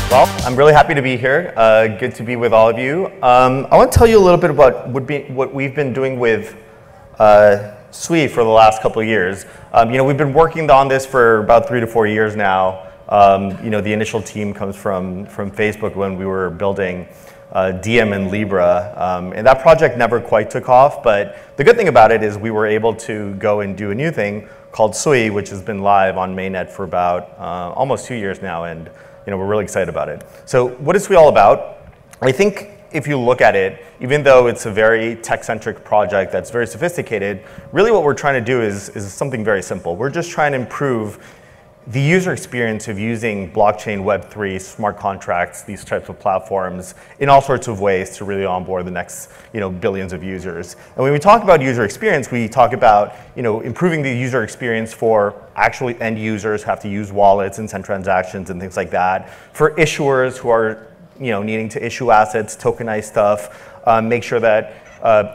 Well, I'm really happy to be here. Good to be with all of you. I want to tell you a little bit about what we've been doing with SWE for the last couple of years. We've been working on this for about 3 to 4 years now. The initial team comes from Facebook when we were building Diem and Libra, and that project never quite took off. But the good thing about it is we were able to go and do a new thing called SWE, which has been live on mainnet for about almost 2 years now, and we're really excited about it. So what is SWE all about? I think if you look at it, even though it's a very tech-centric project that's very sophisticated, really what we're trying to do is something very simple. We're just trying to improve the user experience of using blockchain, Web3, smart contracts, these types of platforms in all sorts of ways to really onboard the next billions of users. And when we talk about user experience, we talk about improving the user experience for actually end users who have to use wallets and send transactions and things like that. For issuers who are needing to issue assets, tokenize stuff, make sure that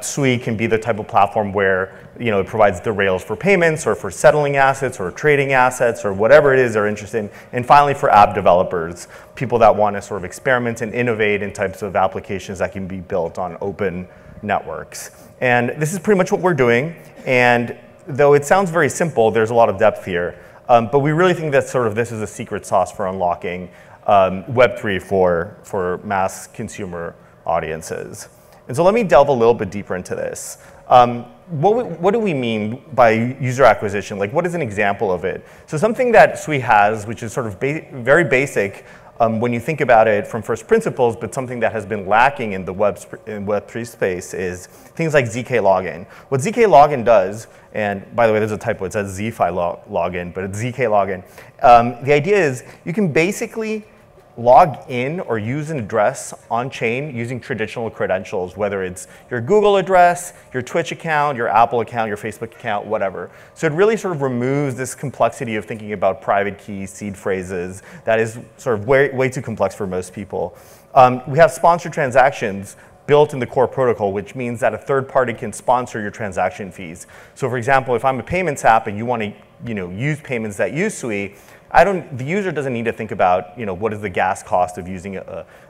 SWE can be the type of platform where it provides the rails for payments or for settling assets or trading assets or whatever it is they're interested in. And finally, for app developers, people that want to sort of experiment and innovate in types of applications that can be built on open networks. And this is pretty much what we're doing. And though it sounds very simple, there's a lot of depth here. But we really think that this is a secret sauce for unlocking Web3 for mass consumer audiences. And so let me delve a little bit deeper into this. What do we mean by user acquisition? Like, what is an example of it? So something that SWE has, which is sort of very basic when you think about it from first principles, but something that has been lacking in the Web3 space is things like ZK login. What ZK login does, and by the way, there's a typo, it says ZFi login, but it's ZK login. The idea is you can basically log in or use an address on chain using traditional credentials, whether it's your Google address, your Twitch account, your Apple account, your Facebook account, whatever. So it really sort of removes this complexity of thinking about private keys, seed phrases. That is sort of way too complex for most people. We have sponsored transactions built in the core protocol, which means that a third party can sponsor your transaction fees. So for example, if I'm a payments app and you want to use payments that use SWE, the user doesn't need to think about what is the gas cost of using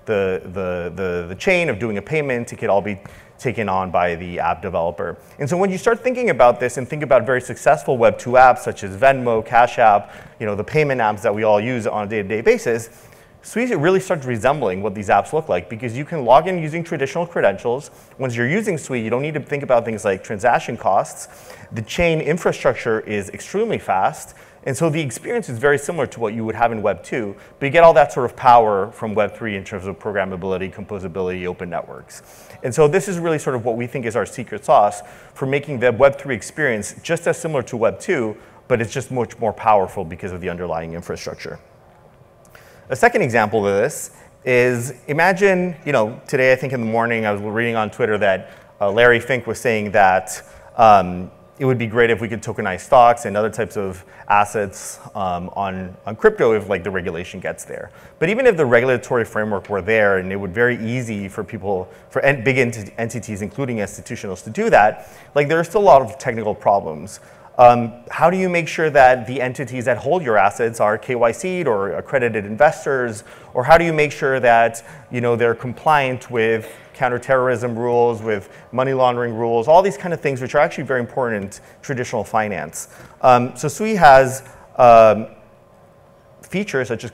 the chain, of doing a payment. It could all be taken on by the app developer. And so when you start thinking about this and think about very successful Web2 apps such as Venmo, Cash App, the payment apps that we all use on a day-to-day basis, SWE really starts resembling what these apps look like, because you can log in using traditional credentials. Once you're using SWE, you don't need to think about things like transaction costs. The chain infrastructure is extremely fast. And so the experience is very similar to what you would have in Web 2, but you get all that sort of power from Web 3 in terms of programmability, composability, open networks. And so this is really sort of what we think is our secret sauce for making the Web 3 experience just as similar to Web 2, but it's just much more powerful because of the underlying infrastructure. A second example of this is, imagine, today I think in the morning I was reading on Twitter that Larry Fink was saying that it would be great if we could tokenize stocks and other types of assets on crypto if the regulation gets there. But even if the regulatory framework were there and it would be very easy for big entities, including institutionals, to do that, there are still a lot of technical problems. How do you make sure that the entities that hold your assets are KYC'd or accredited investors? Or how do you make sure that they're compliant with counterterrorism rules, with money laundering rules, all these kind of things which are actually very important in traditional finance. So SWE has features such as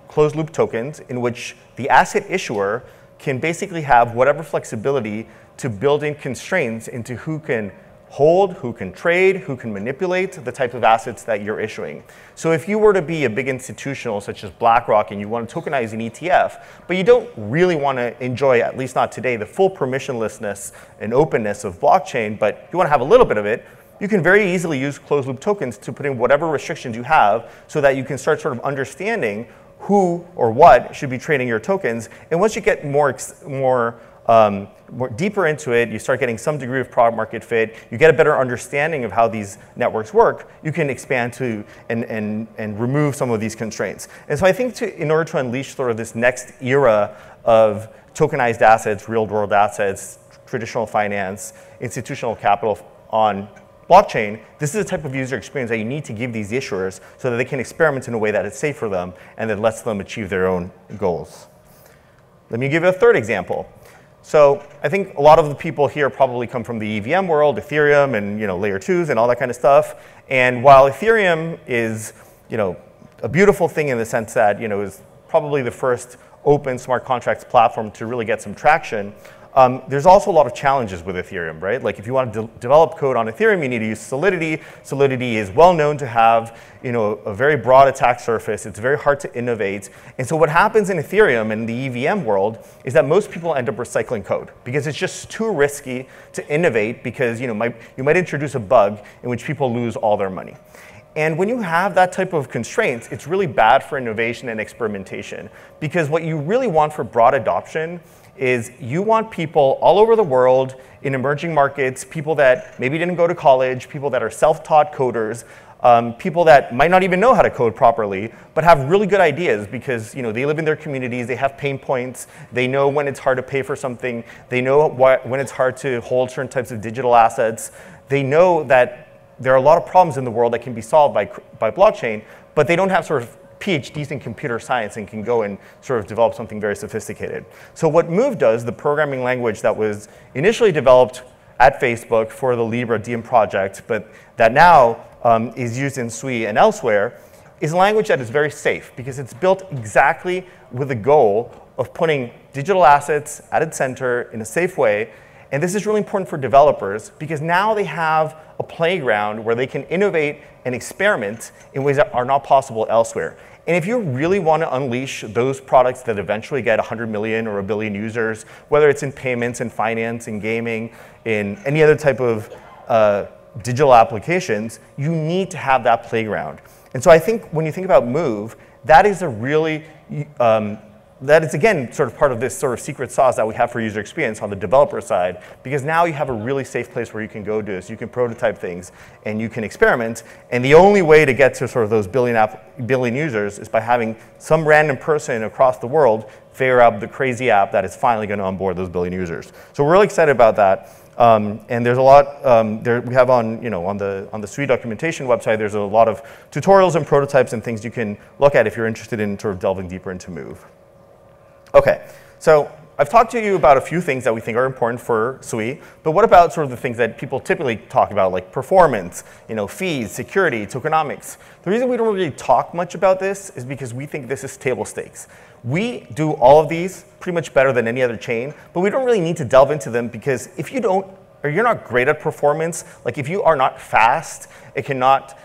closed loop tokens in which the asset issuer can basically have whatever flexibility to build in constraints into who can hold, who can trade, who can manipulate the type of assets that you're issuing. So if you were to be a big institutional such as BlackRock and you want to tokenize an ETF, but you don't really want to enjoy, at least not today, the full permissionlessness and openness of blockchain, but you want to have a little bit of it, you can very easily use closed loop tokens to put in whatever restrictions you have so that you can start sort of understanding who or what should be trading your tokens. And once you get more deeper into it, you start getting some degree of product market fit, you get a better understanding of how these networks work, you can expand to and remove some of these constraints. And so I think in order to unleash sort of this next era of tokenized assets, real world assets, traditional finance, institutional capital on blockchain, this is the type of user experience that you need to give these issuers so that they can experiment in a way that is safe for them and that lets them achieve their own goals. Let me give you a third example. So I think a lot of the people here probably come from the EVM world, Ethereum and layer 2s and all that kind of stuff. And while Ethereum is a beautiful thing in the sense that is probably the first open smart contracts platform to really get some traction, there's also a lot of challenges with Ethereum, right? Like if you want to develop code on Ethereum, you need to use Solidity. Solidity is well known to have a very broad attack surface. It's very hard to innovate. And so what happens in Ethereum and the EVM world is that most people end up recycling code because it's just too risky to innovate because you might introduce a bug in which people lose all their money. And when you have that type of constraints, it's really bad for innovation and experimentation because what you really want for broad adoption is you want people all over the world in emerging markets, people that maybe didn't go to college, people that are self-taught coders, people that might not even know how to code properly, but have really good ideas because they live in their communities, they have pain points, they know when it's hard to pay for something, they know when it's hard to hold certain types of digital assets, they know that there are a lot of problems in the world that can be solved by blockchain, but they don't have sort of PhDs in computer science and can go and sort of develop something very sophisticated. So what Move does, the programming language that was initially developed at Facebook for the Libra Diem project, but that now is used in Sui and elsewhere, is a language that is very safe because it's built exactly with the goal of putting digital assets at its center in a safe way. And this is really important for developers because now they have a playground where they can innovate and experiment in ways that are not possible elsewhere. And if you really want to unleash those products that eventually get 100 million or 1 billion users, whether it's in payments, in finance, in gaming, in any other type of digital applications, you need to have that playground. And so I think when you think about Move, that is a really that is, again, sort of part of this sort of secret sauce that we have for user experience on the developer side, because now you have a really safe place where you can go do this. You can prototype things, and you can experiment. And the only way to get to sort of those billion users is by having some random person across the world figure out the crazy app that is finally going to onboard those billion users. So we're really excited about that. And there's a lot we have on the Sui documentation website. There's a lot of tutorials and prototypes and things you can look at if you're interested in sort of delving deeper into Move. Okay, so I've talked to you about a few things that we think are important for Sui, but what about sort of the things that people typically talk about, like performance, fees, security, tokenomics? The reason we don't really talk much about this is because we think this is table stakes. We do all of these pretty much better than any other chain, but we don't really need to delve into them because if you don't, or you're not great at performance, like if you are not fast, it cannot,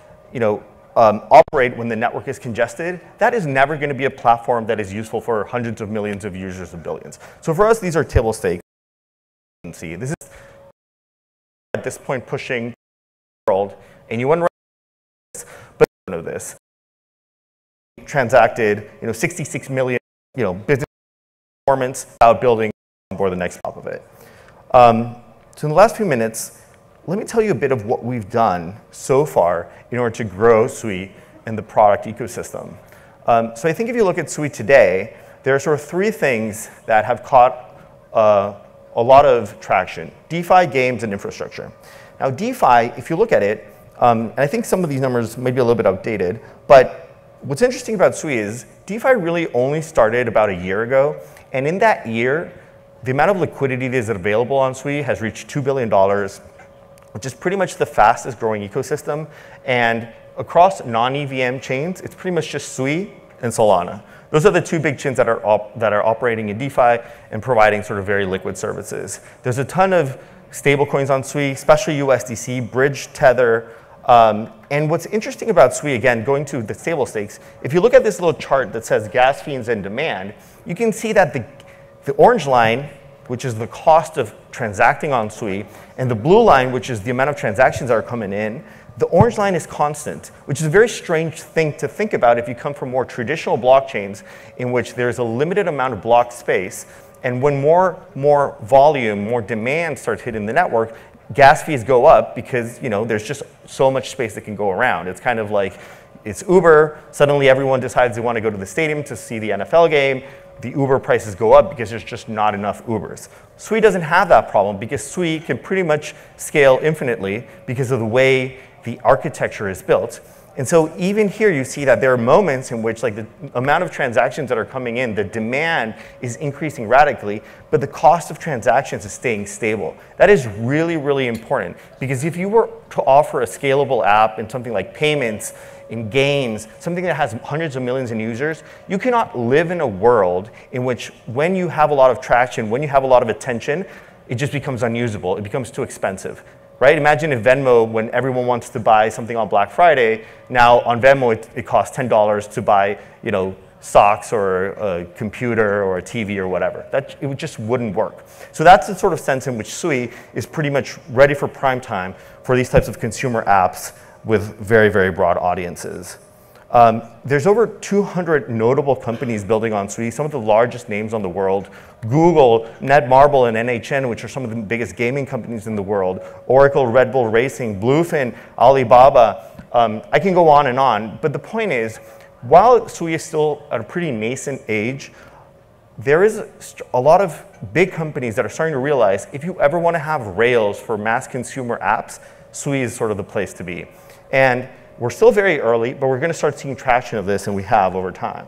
operate when the network is congested, that is never going to be a platform that is useful for hundreds of millions of users and billions. So for us, these are table stakes. This is at this point pushing the world, and you want to run this, but you don't know this. Transacted, 66 million, business performance without building for the next top of it. So in the last few minutes, let me tell you a bit of what we've done so far in order to grow Sui and the product ecosystem. So I think if you look at Sui today, there are sort of three things that have caught a lot of traction: DeFi, games, and infrastructure. Now DeFi, if you look at it, and I think some of these numbers may be a little bit outdated, but what's interesting about Sui is DeFi really only started about a year ago, and in that year, the amount of liquidity that is available on Sui has reached $2 billion, which is pretty much the fastest growing ecosystem. And across non-EVM chains, it's pretty much just Sui and Solana. Those are the two big chains that are operating in DeFi and providing sort of very liquid services. There's a ton of stablecoins on Sui, especially USDC, Bridge, Tether. And what's interesting about Sui, again, going to the table stakes, if you look at this little chart that says gas fees and demand, you can see that the orange line, which is the cost of transacting on Sui, and the blue line, which is the amount of transactions that are coming in, the orange line is constant, which is a very strange thing to think about if you come from more traditional blockchains in which there's a limited amount of block space, and when more volume, more demand starts hitting the network, gas fees go up because there's just so much space that can go around. It's kind of like it's Uber. Suddenly everyone decides they want to go to the stadium to see the NFL game. the Uber prices go up because there's just not enough Ubers. Sui doesn't have that problem because Sui can pretty much scale infinitely because of the way the architecture is built. And so even here you see that there are moments in which like the amount of transactions that are coming in, the demand is increasing radically, but the cost of transactions is staying stable. That is really, really important because if you were to offer a scalable app in something like payments, in games, something that has hundreds of millions of users, you cannot live in a world in which when you have a lot of traction, when you have a lot of attention, it just becomes unusable. It becomes too expensive. Right? Imagine if Venmo, when everyone wants to buy something on Black Friday, now on Venmo it costs $10 to buy, socks or a computer or a TV or whatever. It just wouldn't work. So that's the sort of sense in which Sui is pretty much ready for prime time for these types of consumer apps with very, very broad audiences. There's over 200 notable companies building on Sui, some of the largest names on the world. Google, Netmarble, and NHN, which are some of the biggest gaming companies in the world. Oracle, Red Bull Racing, Bluefin, Alibaba. I can go on, but the point is, while Sui is still at a pretty nascent age, there is a lot of big companies that are starting to realize if you ever want to have Rails for mass consumer apps, Sui is sort of the place to be. And we're still very early, but we're going to start seeing traction of this, and we have over time.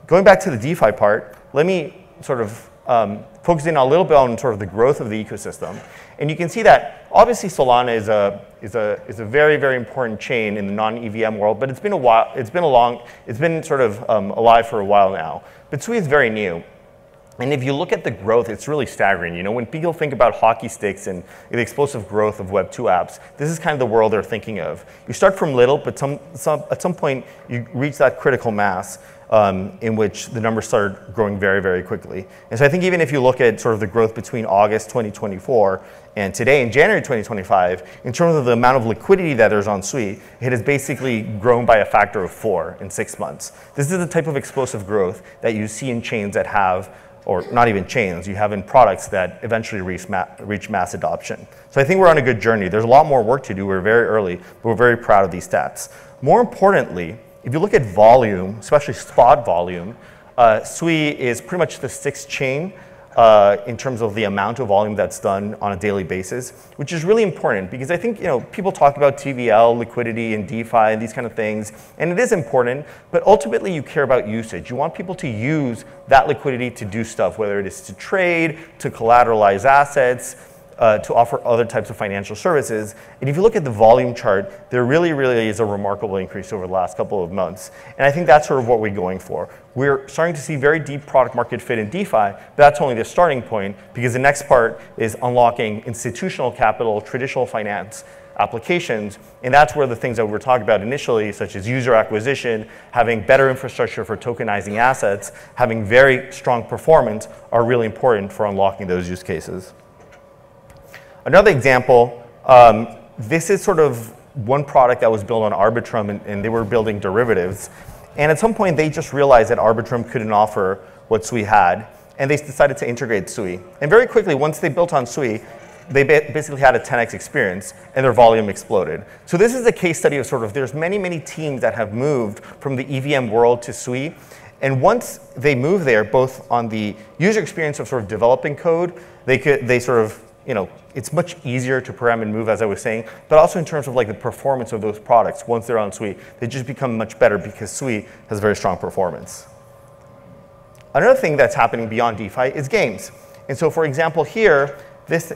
Going back to the DeFi part, let me sort of focus in a little bit on sort of the growth of the ecosystem. And you can see that obviously Solana is a very, very important chain in the non-EVM world, but it's been a while. It's been sort of alive for a while now. But Sui is very new. And if you look at the growth, it's really staggering. When people think about hockey sticks and the explosive growth of Web 2 apps, this is kind of the world they're thinking of. You start from little, but at some point you reach that critical mass in which the numbers start growing very, very quickly. And so I think even if you look at sort of the growth between August 2024 and today in January 2025, in terms of the amount of liquidity that there's on Sui, it has basically grown by a factor of 4 in 6 months. This is the type of explosive growth that you see in chains that have, or not even chains, you have in products that eventually reach mass adoption. So I think we're on a good journey. There's a lot more work to do. We're very early, but we're very proud of these stats. More importantly, if you look at volume, especially spot volume, Sui is pretty much the 6th chain in terms of the amount of volume that's done on a daily basis, which is really important because I think people talk about TVL, liquidity, and DeFi, and these kind of things, and it is important, but ultimately you care about usage. You want people to use that liquidity to do stuff, whether it is to trade, to collateralize assets, to offer other types of financial services. And if you look at the volume chart, there really, really is a remarkable increase over the last couple of months. And I think that's sort of what we're going for. We're starting to see very deep product market fit in DeFi, but that's only the starting point because the next part is unlocking institutional capital, traditional finance applications, and that's where the things that we were talking about initially, such as user acquisition, having better infrastructure for tokenizing assets, having very strong performance, are really important for unlocking those use cases. Another example, this is sort of one product that was built on Arbitrum, and they were building derivatives. And at some point, they just realized that Arbitrum couldn't offer what Sui had, and they decided to integrate Sui. And very quickly, once they built on Sui, they basically had a 10x experience, and their volume exploded. So this is a case study of sort of, there's many, many teams that have moved from the EVM world to Sui. And once they move there, both on the user experience of sort of developing code, they sort of, it's much easier to program and move, as I was saying, but also in terms of like the performance of those products, once they're on Sui, they just become much better because Sui has very strong performance. Another thing that's happening beyond DeFi is games. And so for example here, this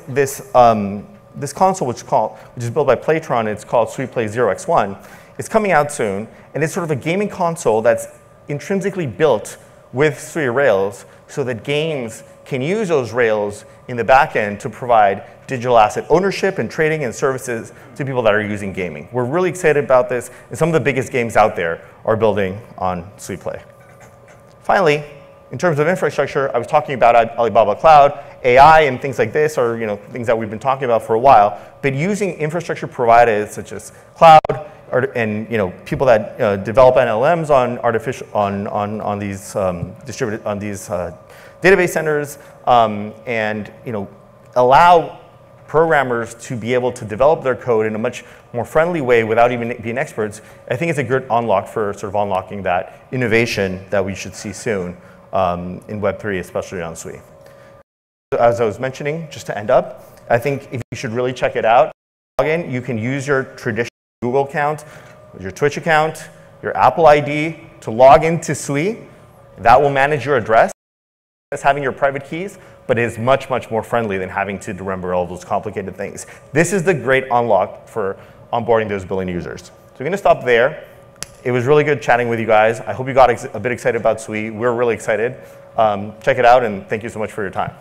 console, which is built by Playtron, it's called Sui Play 0x1, it's coming out soon, and it's sort of a gaming console that's intrinsically built with Sui Rails so that games can use those Rails in the back end to provide digital asset ownership and trading and services to people that are using gaming. We're really excited about this, and some of the biggest games out there are building on Sui Play. Finally, in terms of infrastructure, I was talking about Alibaba Cloud. AI and things like this are things that we've been talking about for a while, but using infrastructure providers such as cloud, and people that develop NLMs on these database centers, and allow programmers to be able to develop their code in a much more friendly way without even being experts, I think it's a good unlock for sort of unlocking that innovation that we should see soon in Web3, especially on Sui. As I was mentioning, just to end up, I think if you should really check it out, login, you can use your traditional Google account, your Twitch account, your Apple ID to log into Sui. That will manage your address as having your private keys, but it is much, much more friendly than having to remember all those complicated things. This is the great unlock for onboarding those billion users. So we're going to stop there. It was really good chatting with you guys. I hope you got a bit excited about Sui. We're really excited. Check it out, and thank you so much for your time.